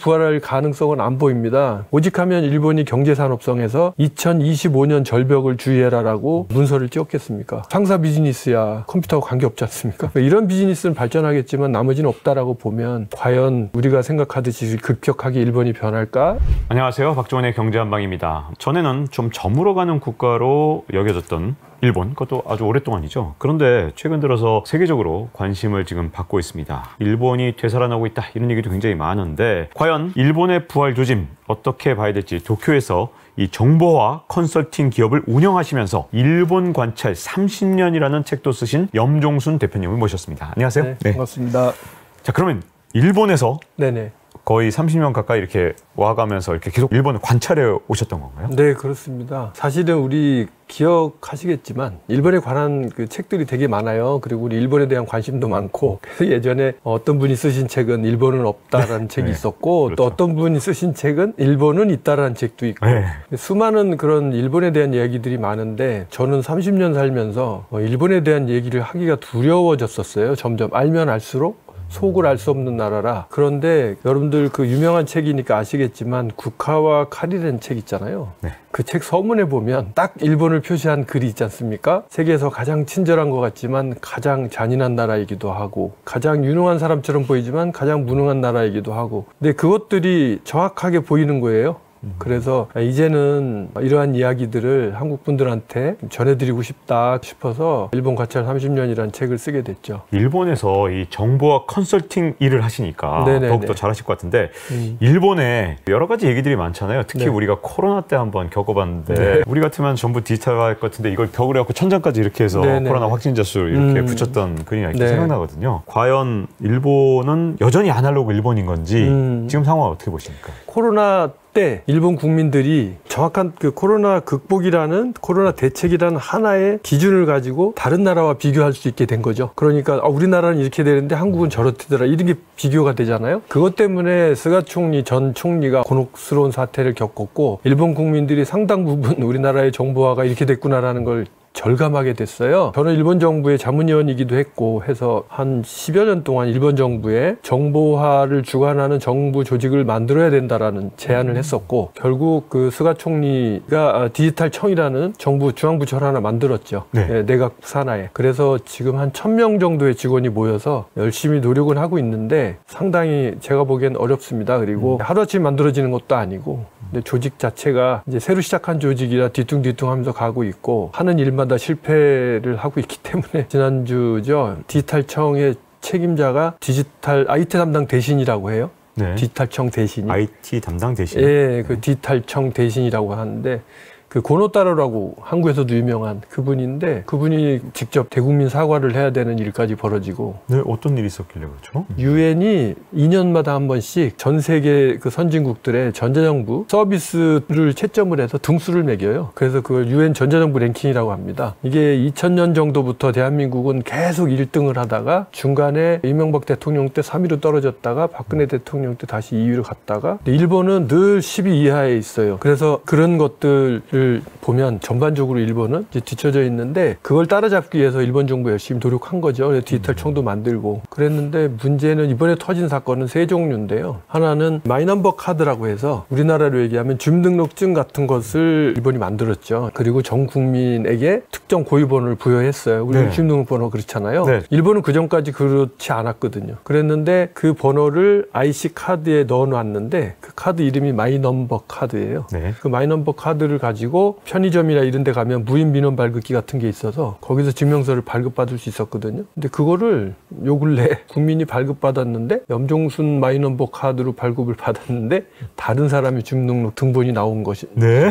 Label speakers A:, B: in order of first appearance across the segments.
A: 부활할 가능성은 안 보입니다. 오직하면 일본이 경제산업성에서 2025년 절벽을 주의해라라고 문서를 띄웠겠습니까? 상사 비즈니스야 컴퓨터하고 관계없지 않습니까? 이런 비즈니스는 발전하겠지만 나머지는 없다라고 보면 과연 우리가 생각하듯이 급격하게 일본이 변할까?
B: 안녕하세요. 박종원의 경제한방입니다. 전에는 좀 저물어가는 국가로 여겨졌던 일본, 그것도 아주 오랫동안이죠. 그런데 최근 들어서 세계적으로 관심을 지금 받고 있습니다. 일본이 되살아나고 있다 이런 얘기도 굉장히 많은데 과연 일본의 부활 조짐 어떻게 봐야 될지 도쿄에서 이 정보화 컨설팅 기업을 운영하시면서 일본 관찰 30년이라는 책도 쓰신 염종순 대표님을 모셨습니다. 안녕하세요.
A: 네, 반갑습니다.
B: 자, 그러면 일본에서
A: 네네.
B: 거의 30년 가까이 이렇게 와가면서 이렇게 계속 일본을 관찰해 오셨던 건가요?
A: 네, 그렇습니다. 사실은 우리 기억하시겠지만 일본에 관한 그 책들이 되게 많아요. 그리고 우리 일본에 대한 관심도 많고, 그래서 예전에 어떤 분이 쓰신 책은 일본은 없다라는 책이 있었고,
B: 그렇죠.
A: 또 어떤 분이 쓰신 책은 일본은 있다라는 책도 있고, 수많은 그런 일본에 대한 이야기들이 많은데 저는 30년 살면서 일본에 대한 얘기를 하기가 두려워졌었어요. 점점 알면 알수록 속을 알 수 없는 나라라. 그런데 여러분들 그 유명한 책이니까 아시겠지만 국화와 칼이라는 책 있잖아요. 네. 그 책 서문에 보면 딱 일본을 표시한 글이 있지 않습니까? 세계에서 가장 친절한 것 같지만 가장 잔인한 나라이기도 하고, 가장 유능한 사람처럼 보이지만 가장 무능한 나라이기도 하고, 근데 그것들이 정확하게 보이는 거예요. 그래서 이제는 이러한 이야기들을 한국 분들한테 전해드리고 싶다 싶어서 일본 관찰 30년이라는 책을 쓰게 됐죠.
B: 일본에서 이 정보와 컨설팅 일을 하시니까
A: 네네네.
B: 더욱더 잘하실 것 같은데 일본에 여러 가지 얘기들이 많잖아요. 특히
A: 네.
B: 우리가 코로나 때 한번 겪어봤는데
A: 네.
B: 우리 같으면 전부 디지털화할 것 같은데 이걸 벽을 해갖고 천장까지 이렇게 해서
A: 네네네.
B: 코로나 확진자 수 이렇게 붙였던 그림이 이렇게
A: 네.
B: 생각나거든요. 과연 일본은 여전히 아날로그 일본인 건지 지금 상황을 어떻게 보십니까?
A: 코로나 때 일본 국민들이 정확한 그 코로나 극복이라는, 코로나 대책이라는 하나의 기준을 가지고 다른 나라와 비교할 수 있게 된 거죠. 그러니까 우리나라는 이렇게 되는데 한국은 저렇더라 이런 게 비교가 되잖아요. 그것 때문에 스가 총리 전 총리가 곤혹스러운 사태를 겪었고, 일본 국민들이 상당 부분 우리나라의 정보화가 이렇게 됐구나라는 걸 절감하게 됐어요. 저는 일본 정부의 자문위원이기도 했고 해서 한 10여 년 동안 일본 정부에 정보화를 주관하는 정부 조직을 만들어야 된다라는 제안을 했었고, 결국 그 스가 총리가 디지털청이라는 정부 중앙부처를 하나 만들었죠.
B: 네.
A: 네, 내각 산하에. 그래서 지금 한 1000명 정도의 직원이 모여서 열심히 노력은 하고 있는데 상당히 제가 보기엔 어렵습니다. 그리고 하루아침에 만들어지는 것도 아니고, 근데 조직 자체가 이제 새로 시작한 조직이라 뒤뚱뒤뚱 하면서 가고 있고, 하는 일마다 실패를 하고 있기 때문에 지난주죠, 디지털청의 책임자가 디지털 IT 담당 대신이라고 해요.
B: 네.
A: 디지털청 대신이.
B: IT 담당 대신.
A: 예, 그 디지털청 대신이라고 하는데, 그 고노타로라고 한국에서도 유명한 그분인데, 그분이 직접 대국민 사과를 해야 되는 일까지 벌어지고.
B: 네, 어떤 일이 있었길래 그렇죠?
A: 유엔이 2년마다 한 번씩 전 세계 그 선진국들의 전자정부 서비스를 채점을 해서 등수를 매겨요. 그래서 그걸 유엔 전자정부 랭킹이라고 합니다. 이게 2000년 정도부터 대한민국은 계속 1등을 하다가 중간에 이명박 대통령 때 3위로 떨어졌다가 박근혜 대통령 때 다시 2위로 갔다가, 일본은 늘 10위 이하에 있어요. 그래서 그런 것들을 보면 전반적으로 일본은 이제 뒤처져 있는데, 그걸 따라잡기 위해서 일본 정부 열심히 노력한 거죠. 디지털청도 만들고 그랬는데, 문제는 이번에 터진 사건은 세 종류인데요. 하나는 마이넘버 카드라고 해서 우리나라로 얘기하면 주민등록증 같은 것을 일본이 만들었죠. 그리고 전 국민에게 특정 고유번호를 부여했어요. 우리 주민등록번호 그렇잖아요. 네. 일본은 그 전까지 그렇지 않았거든요. 그랬는데 그 번호를 IC 카드에 넣어놨는데 그 카드 이름이 마이넘버 카드예요. 네. 그 마이넘버 카드를 가지고 편의점이나 이런 데 가면 무인 민원 발급기 같은 게 있어서 거기서 증명서를 발급받을 수 있었거든요. 근데 그거를 요 근래 국민이 발급받았는데, 염종순 마이넘버 카드로 발급을 받았는데 다른 사람이 주민등록 등본이 나온 것이.
B: 네.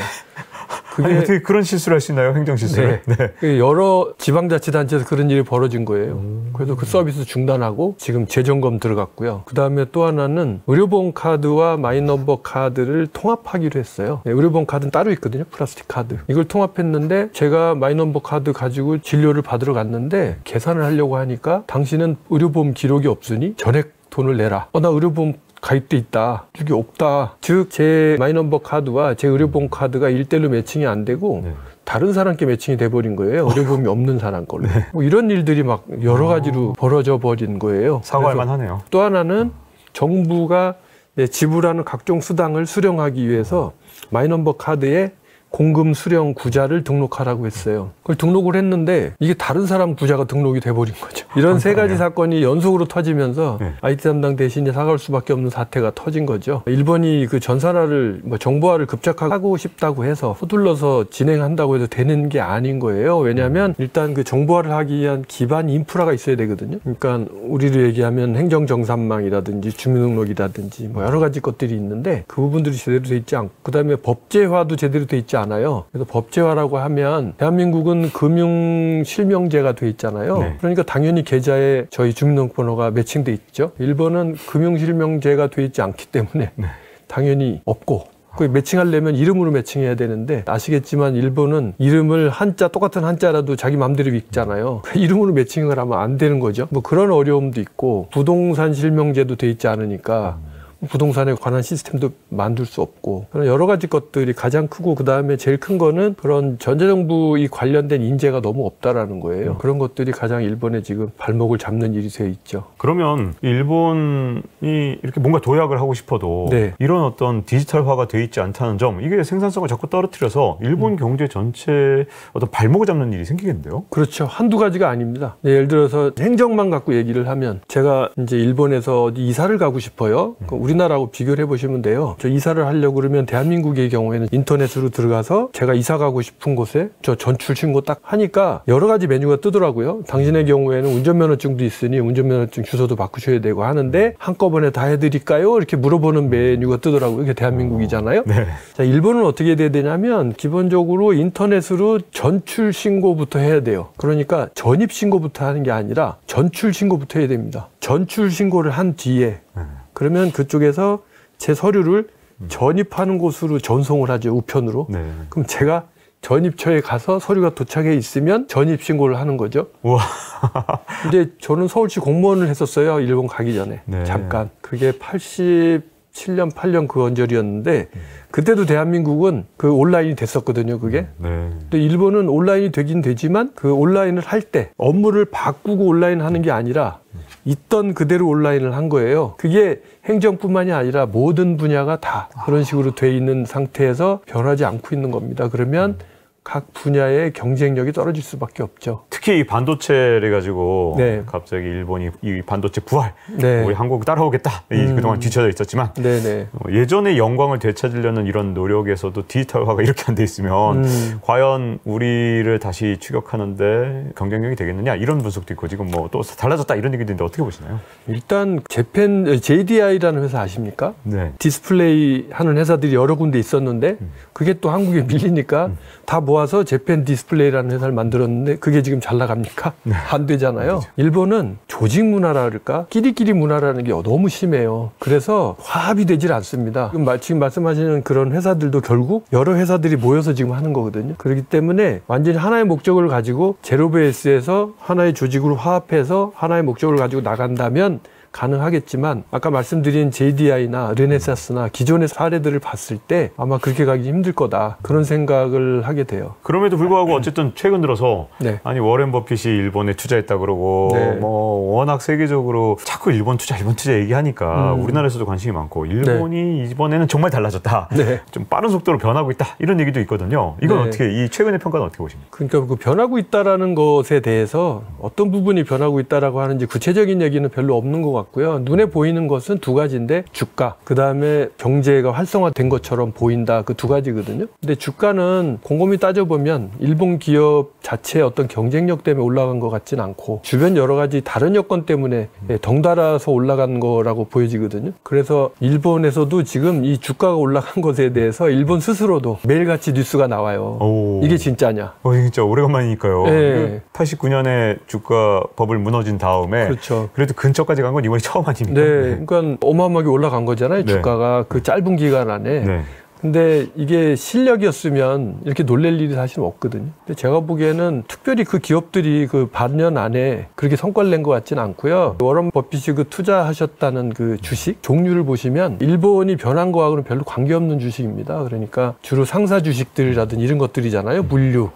B: 그게 아니, 어떻게 그런 실수를 하시나요? 행정 실수를?
A: 네. 네. 여러 지방자치단체에서 그런 일이 벌어진 거예요. 그래서 그 서비스 중단하고 지금 재점검 들어갔고요. 그 다음에 또 하나는 의료보험 카드와 마이넘버 카드를 통합하기로 했어요. 네, 의료보험 카드는 따로 있거든요. 플라스틱 카드. 이걸 통합했는데, 제가 마이넘버 카드 가지고 진료를 받으러 갔는데 계산을 하려고 하니까 당신은 의료보험 기록이 없으니 전액 돈을 내라. 나 의료보험 가입돼 있다. 이게 없다. 즉, 제 마이넘버 카드와 제 의료보험 카드가 1:1 매칭이 안 되고 다른 사람께 매칭이 돼버린 거예요. 의료보험이 없는 사람 걸로. 뭐 이런 일들이 막 여러 가지로 벌어져 버린 거예요.
B: 사과할 만하네요.
A: 또 하나는 정부가 지불하는 각종 수당을 수령하기 위해서 마이넘버 카드에 공금 수령 구자를 등록하라고 했어요. 그걸 등록을 했는데 이게 다른 사람 구자가 등록이 돼버린 거죠. 이런 세 가지 사건이 연속으로 터지면서 IT 담당 대신에 사과할 수밖에 없는 사태가 터진 거죠. 일본이 그 전산화를 정보화를 급작하게 하고 싶다고 해서 서둘러서 진행한다고 해도 되는 게 아닌 거예요. 왜냐하면 일단 그 정보화를 하기 위한 기반 인프라가 있어야 되거든요. 그러니까 우리로 얘기하면 행정정산망이라든지 주민등록이라든지 여러 가지 것들이 있는데 그 부분들이 제대로 돼 있지 않고 그다음에 법제화도 제대로 돼 있지 않아요. 그래서 법제화라고 하면 대한민국은 금융실명제가 돼 있잖아요. 그러니까 당연히 계좌에 저희 주민등록번호가 매칭돼 있죠. 일본은 금융실명제가 돼 있지 않기 때문에 당연히 없고 그 매칭하려면 이름으로 매칭해야 되는데 아시겠지만 일본은 이름을 똑같은 한자라도 자기 마음대로 읽잖아요. 이름으로 매칭을 하면 안 되는 거죠. 그런 어려움도 있고 부동산 실명제도 돼 있지 않으니까 부동산에 관한 시스템도 만들 수 없고 그런 여러 가지 것들이 가장 크고 그다음에 제일 큰 거는 그런 전자정부에 관련된 인재가 너무 없다라는 거예요. 그런 것들이 가장 일본에 지금 발목을 잡는 일이 되어 있죠.
B: 그러면 일본이 이렇게 뭔가 도약을 하고 싶어도 이런 어떤 디지털화가 되어 있지 않다는 점 이게 생산성을 자꾸 떨어뜨려서 일본 경제 전체에 어떤 발목을 잡는 일이 생기겠는데요?
A: 그렇죠. 한두 가지가 아닙니다. 예를 들어서 행정만 갖고 얘기를 하면 제가 이제 일본에서 어디 이사를 가고 싶어요. 우리나라하고 비교를 해보시면 돼요. 저 이사를 하려고 그러면 대한민국의 경우에는 인터넷으로 들어가서 제가 이사 가고 싶은 곳에 저 전출 신고 딱 하니까 여러 가지 메뉴가 뜨더라고요. 당신의 경우에는 운전면허증도 있으니 운전면허증 주소도 바꾸셔야 되고 하는데 한꺼번에 다 해드릴까요? 이렇게 물어보는 메뉴가 뜨더라고요. 이게 대한민국이잖아요. 자, 일본은 어떻게 돼야 되냐면 기본적으로 인터넷으로 전출 신고부터 해야 돼요. 그러니까 전입 신고부터 하는 게 아니라 전출 신고부터 해야 됩니다. 전출 신고를 한 뒤에 그러면 그쪽에서 제 서류를 전입하는 곳으로 전송을 하죠. 우편으로. 그럼 제가 전입처에 가서 서류가 도착해 있으면 전입 신고를 하는 거죠.
B: 우와.
A: 근데 저는 서울시 공무원을 했었어요. 일본 가기 전에. 잠깐. 그게 87년, 8년 그 언저리였는데 그때도 대한민국은 그 온라인이 됐었거든요. 그게. 근데 일본은 온라인이 되긴 되지만 그 온라인을 할 때 업무를 바꾸고 온라인 하는 게 아니라 있던 그대로 온라인을 한 거예요. 그게 행정뿐만이 아니라 모든 분야가 다 그런 식으로 돼 있는 상태에서 변하지 않고 있는 겁니다. 그러면 각 분야의 경쟁력이 떨어질 수밖에 없죠.
B: 특히 이 반도체를 가지고 갑자기 일본이 이 반도체 부활, 우리 한국 따라오겠다. 그동안 뒤쳐져 있었지만 예전의 영광을 되찾으려는 이런 노력에서도 디지털화가 이렇게 안 돼 있으면 과연 우리를 다시 추격하는 경쟁력이 되겠느냐 이런 분석도 있고 지금 또 달라졌다 이런 얘기도 있는데 어떻게 보시나요?
A: 일단 JDI라는 회사 아십니까? 디스플레이 하는 회사들이 여러 군데 있었는데 그게 또 한국에 밀리니까 다 모아서 재팬 디스플레이라는 회사를 만들었는데 그게 지금 잘 나갑니까? 안 되잖아요. 일본은 조직 문화라 그럴까? 끼리끼리 문화라는 게 너무 심해요. 그래서 화합이 되질 않습니다. 지금 말씀하시는 그런 회사들도 결국 여러 회사들이 모여서 지금 하는 거거든요. 그렇기 때문에 완전히 하나의 목적을 가지고 제로베이스에서 하나의 조직으로 화합해서 하나의 목적을 가지고 나간다면 가능하겠지만 아까 말씀드린 JDI나 르네사스나 기존의 사례들을 봤을 때 아마 그렇게 가기 힘들 거다. 그런 생각을 하게 돼요.
B: 그럼에도 불구하고 어쨌든 최근 들어서 아니 워렌 버핏이 일본에 투자했다 그러고 워낙 세계적으로 자꾸 일본 투자 얘기하니까 우리나라에서도 관심이 많고 일본이 이번에는 정말 달라졌다. 좀 빠른 속도로 변하고 있다. 이런 얘기도 있거든요. 이건 어떻게 이 최근의 평가는 어떻게 보십니까?
A: 그러니까 그 변하고 있다라는 것에 대해서 어떤 부분이 변하고 있다라고 하는지 구체적인 얘기는 별로 없는 것 같고요. 눈에 보이는 것은 두 가지인데 주가, 그 다음에 경제가 활성화된 것처럼 보인다. 그 두 가지거든요. 근데 주가는 곰곰이 따져보면 일본 기업 자체의 어떤 경쟁력 때문에 올라간 것 같진 않고 주변 여러 가지 다른 여건 때문에 덩달아서 올라간 거라고 보여지거든요. 그래서 일본에서도 지금 이 주가가 올라간 것에 대해서 일본 스스로도 매일같이 뉴스가 나와요. 이게 진짜냐?
B: 진짜 오래간만이니까요. 89년에 주가 버블 무너진 다음에 그래도 근처까지 간 건 이번이 처음 아닙니까?
A: 그러니까 어마어마하게 올라간 거잖아요. 주가가 그 짧은 기간 안에. 근데 이게 실력이었으면 이렇게 놀랄 일이 사실 없거든요. 근데 제가 보기에는 특별히 그 기업들이 그 반년 안에 그렇게 성과를 낸 것 같지는 않고요. 워런 버핏이 그 투자하셨다는 그 주식 종류를 보시면 일본이 변한 거하고는 별로 관계없는 주식입니다. 그러니까 주로 상사 주식들이라든지 이런 것들이잖아요. 물류.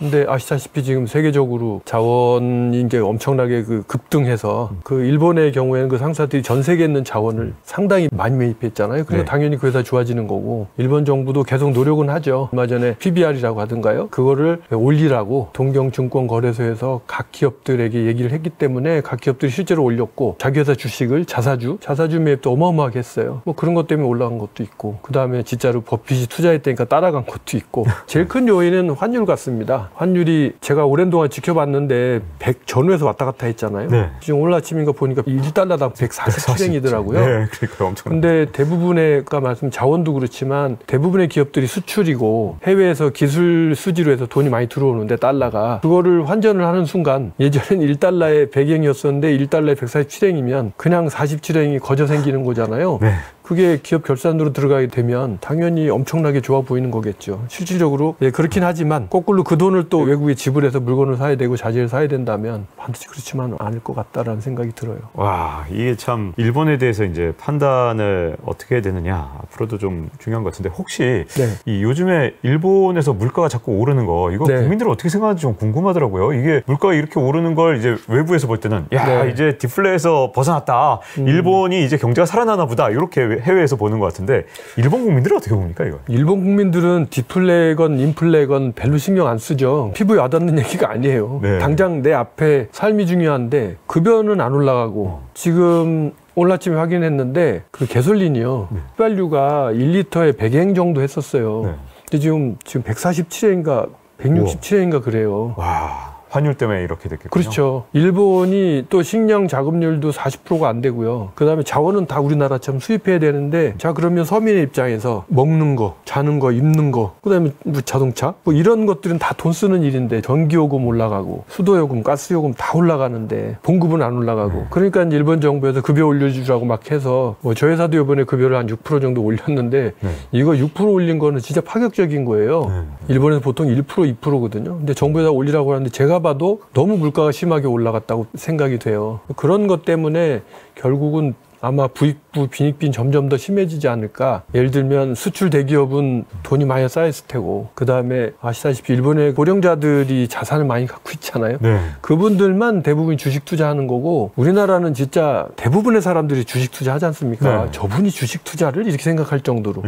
A: 근데 아시다시피 지금 세계적으로 자원이 이제 엄청나게 그 급등해서 그 일본의 경우에는 그 상사들이 전 세계에 있는 자원을 상당히 많이 매입했잖아요. 그러니까
B: 네.
A: 당연히 그 회사 좋아지는 거고 일본 정부도 계속 노력은 하죠. 얼마 전에 PBR이라고 하던가요? 그거를 올리라고 동경증권거래소에서 각 기업들에게 얘기를 했기 때문에 각 기업들이 실제로 올렸고 자기 회사 주식을 자사주 매입도 어마어마하게 했어요. 뭐 그런 것 때문에 올라간 것도 있고 그 다음에 진짜로 버핏이 투자했다니까 따라간 것도 있고 제일 큰 요인은 환율 같습니다. 환율이 제가 오랜 동안 지켜봤는데 100 전후에서 왔다 갔다 했잖아요.
B: 네.
A: 지금 오늘 아침인가 보니까 1달러당 147엔이더라고요.
B: 네, 그러니까 엄청.
A: 근데 대부분의 아까 말씀 자원도 그렇지만 대부분의 기업들이 수출이고 해외에서 기술 수지로 해서 돈이 많이 들어오는데 달러가 그거를 환전을 하는 순간 예전엔 1달러에 100엔이었었는데 1달러에 147엔이면 그냥 47엔이 거저 생기는 거잖아요.
B: 네.
A: 그게 기업 결산으로 들어가게 되면 당연히 엄청나게 좋아 보이는 거겠죠. 실질적으로 그렇긴 하지만 거꾸로 그 돈을 또 외국에 지불해서 물건을 사야 되고 자재를 사야 된다면 반드시 그렇지만 않을 것 같다라는 생각이 들어요.
B: 와, 이게 참 일본에 대해서 이제 판단을 어떻게 해야 되느냐 앞으로도 좀 중요한 것 같은데 혹시 이 요즘에 일본에서 물가가 자꾸 오르는 거 이거 국민들은 어떻게 생각하는지 좀 궁금하더라고요. 이게 물가가 이렇게 오르는 걸 이제 외부에서 볼 때는 야 이제 디플레에서 벗어났다. 일본이 이제 경제가 살아나나 보다 이렇게 해외에서 보는 것 같은데 일본 국민들은 어떻게 봅니까 이거?
A: 일본 국민들은 디플레건 인플레건 별로 신경 안 쓰죠. 피부에 와닿는 얘기가 아니에요.
B: 네.
A: 당장 내 앞에 삶이 중요한데 급여는 안 올라가고 지금 오늘 아침에 확인했는데 그 개솔린이요. 휘발유가 1리터에 100엔 정도 했었어요.
B: 네.
A: 근데 지금 147엔인가 167엔인가 그래요.
B: 와. 환율 때문에 이렇게 됐겠군요.
A: 그렇죠. 일본이 또 식량 자급률도 40%가 안 되고요. 그다음에 자원은 다 우리나라처럼 수입해야 되는데 자 그러면 서민의 입장에서 먹는 거, 자는 거, 입는 거, 그다음에 뭐 자동차 뭐 이런 것들은 다 돈 쓰는 일인데 전기요금 올라가고 수도요금, 가스요금 다 올라가는데 봉급은 안 올라가고 그러니까 일본 정부에서 급여 올려주라고 막 해서 뭐 저 회사도 이번에 급여를 한 6% 정도 올렸는데 이거 6% 올린 거는 진짜 파격적인 거예요. 일본에서 보통 1%, 2%거든요. 근데 정부에다 올리라고 하는데 제가 봐도 너무 물가가 심하게 올라갔다고 생각이 돼요. 그런 것 때문에 결국은 아마 부익부 빈익빈 점점 더 심해지지 않을까. 예를 들면 수출 대기업은 돈이 많이 쌓였을 테고 그 다음에 아시다시피 일본의 고령자들이 자산을 많이 갖고 있잖아요. 그분들만 대부분 주식 투자하는 거고 우리나라는 진짜 대부분의 사람들이 주식 투자하지 않습니까? 저분이 주식 투자를 이렇게 생각할 정도로.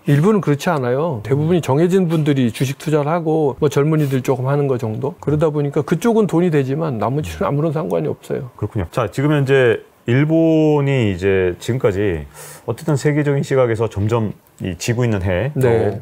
A: 일본은 그렇지 않아요. 대부분이 정해진 분들이 주식 투자를 하고 뭐 젊은이들 조금 하는 거 정도. 그러다 보니까 그쪽은 돈이 되지만 나머지는 아무런 상관이 없어요.
B: 그렇군요. 자, 지금 현재 일본이 이제 지금까지 어쨌든 세계적인 시각에서 점점 이 지고 있는 해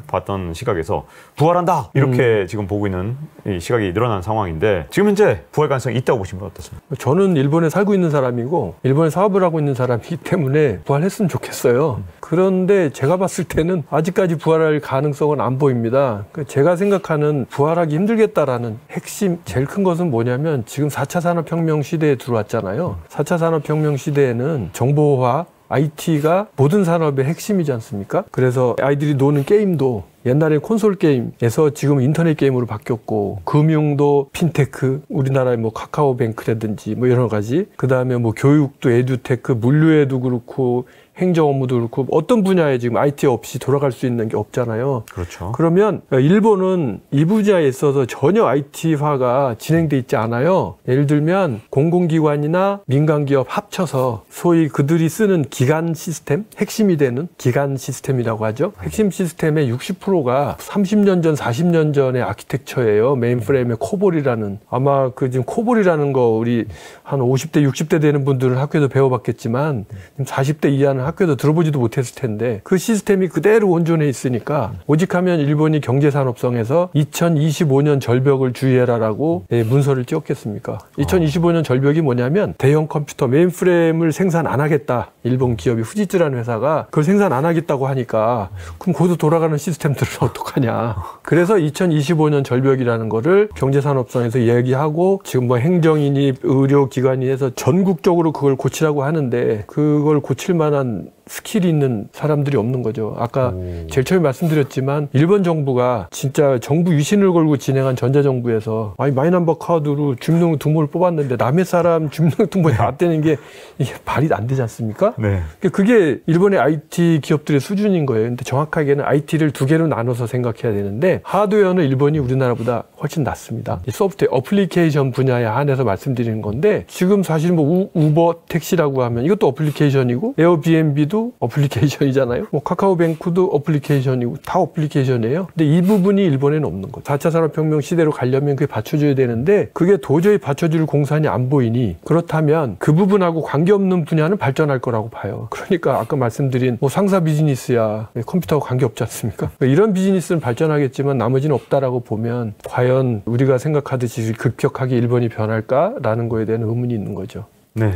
B: 봤던 시각에서 부활한다 이렇게 지금 보고 있는 이 시각이 늘어난 상황인데 지금 현재 부활 가능성이 있다고 보시면 어떻습니까?
A: 저는 일본에 살고 있는 사람이고 일본에 사업을 하고 있는 사람이기 때문에 부활했으면 좋겠어요. 그런데 제가 봤을 때는 아직까지 부활할 가능성은 안 보입니다. 제가 생각하는 부활하기 힘들겠다라는 핵심 제일 큰 것은 뭐냐면 지금 4차 산업혁명 시대에 들어왔잖아요. 4차 산업혁명 시대에는 정보화 IT가 모든 산업의 핵심이지 않습니까? 그래서 아이들이 노는 게임도 옛날에 콘솔 게임에서 지금 인터넷 게임으로 바뀌었고 금융도 핀테크, 우리나라의 뭐 카카오뱅크라든지 뭐 여러 가지 그 다음에 뭐 교육도 에듀테크, 물류에도 그렇고 행정 업무도 그렇고 어떤 분야에 지금 IT 없이 돌아갈 수 있는 게 없잖아요.
B: 그렇죠.
A: 그러면 일본은 이 분야에 있어서 전혀 IT화가 진행돼 있지 않아요. 예를 들면 공공기관이나 민간기업 합쳐서 소위 그들이 쓰는 기간 시스템, 핵심이 되는 기간 시스템이라고 하죠. 핵심 시스템의 60%가 30년 전, 40년 전의 아키텍처예요. 메인프레임의 코볼이라는 아마 그 지금 코볼이라는 거 우리 한 50대, 60대 되는 분들은 학교에서 배워봤겠지만 40대 이하는 학교에도 들어보지도 못했을 텐데 그 시스템이 그대로 온전해 있으니까 오직하면 일본이 경제산업성에서 2025년 절벽을 주의해라라고 문서를 띄웠겠습니까? 2025년 절벽이 뭐냐면 대형 컴퓨터 메인프레임을 생산 안 하겠다. 일본 기업이 후지츠라는 회사가 그걸 생산 안 하겠다고 하니까 그럼 거기서 돌아가는 시스템들은 어떡하냐. 그래서 2025년 절벽이라는 거를 경제산업성에서 얘기하고 지금 뭐 행정이니 의료기관이 해서 전국적으로 그걸 고치라고 하는데 그걸 고칠 만한 스킬이 있는 사람들이 없는 거죠. 아까 제일 처음에 말씀드렸지만 일본 정부가 진짜 정부 위신을 걸고 진행한 전자정부에서 마이너버 카드로 주민등록번호를 뽑았는데 남의 사람 주민등록번호에 나왔다는 게 이게 말이 안 되지 않습니까?
B: 네.
A: 그게 일본의 IT 기업들의 수준인 거예요. 근데 정확하게는 IT를 두 개로 나눠서 생각해야 되는데 하드웨어는 일본이 우리나라보다 훨씬 낫습니다. 소프트웨어 어플리케이션 분야에 한해서 말씀드리는 건데 지금 사실 뭐 우버 택시라고 하면 이것도 어플리케이션이고 에어비앤비도 어플리케이션이잖아요. 뭐 카카오뱅크도 어플리케이션이고 다 어플리케이션이에요. 근데 이 부분이 일본에는 없는 거죠. 4차 산업혁명 시대로 가려면 그게 받쳐줘야 되는데 그게 도저히 받쳐줄 공산이 안 보이니 그렇다면 그 부분하고 관계없는 분야는 발전할 거라고 봐요. 그러니까 아까 말씀드린 뭐 상사 비즈니스야 컴퓨터하고 관계없지 않습니까? 이런 비즈니스는 발전하겠지만 나머지는 없다라고 보면 과연 우리가 생각하듯이 급격하게 일본이 변할까라는 거에 대한 의문이 있는 거죠.
B: 네.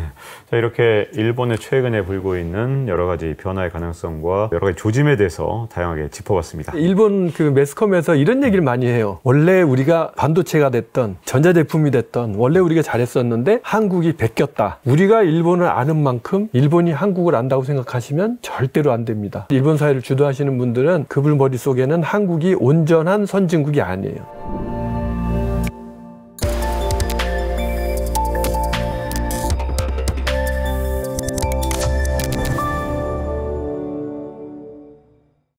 B: 자, 이렇게 일본의 최근에 불고 있는 여러 가지 변화의 가능성과 여러 가지 조짐에 대해서 다양하게 짚어봤습니다.
A: 일본 그 매스컴에서 이런 얘기를 많이 해요. 원래 우리가 반도체가 됐던 전자제품이 됐던 원래 우리가 잘했었는데 한국이 베꼈다. 우리가 일본을 아는 만큼 일본이 한국을 안다고 생각하시면 절대로 안 됩니다. 일본 사회를 주도하시는 분들은 그분 머릿속에는 한국이 온전한 선진국이 아니에요.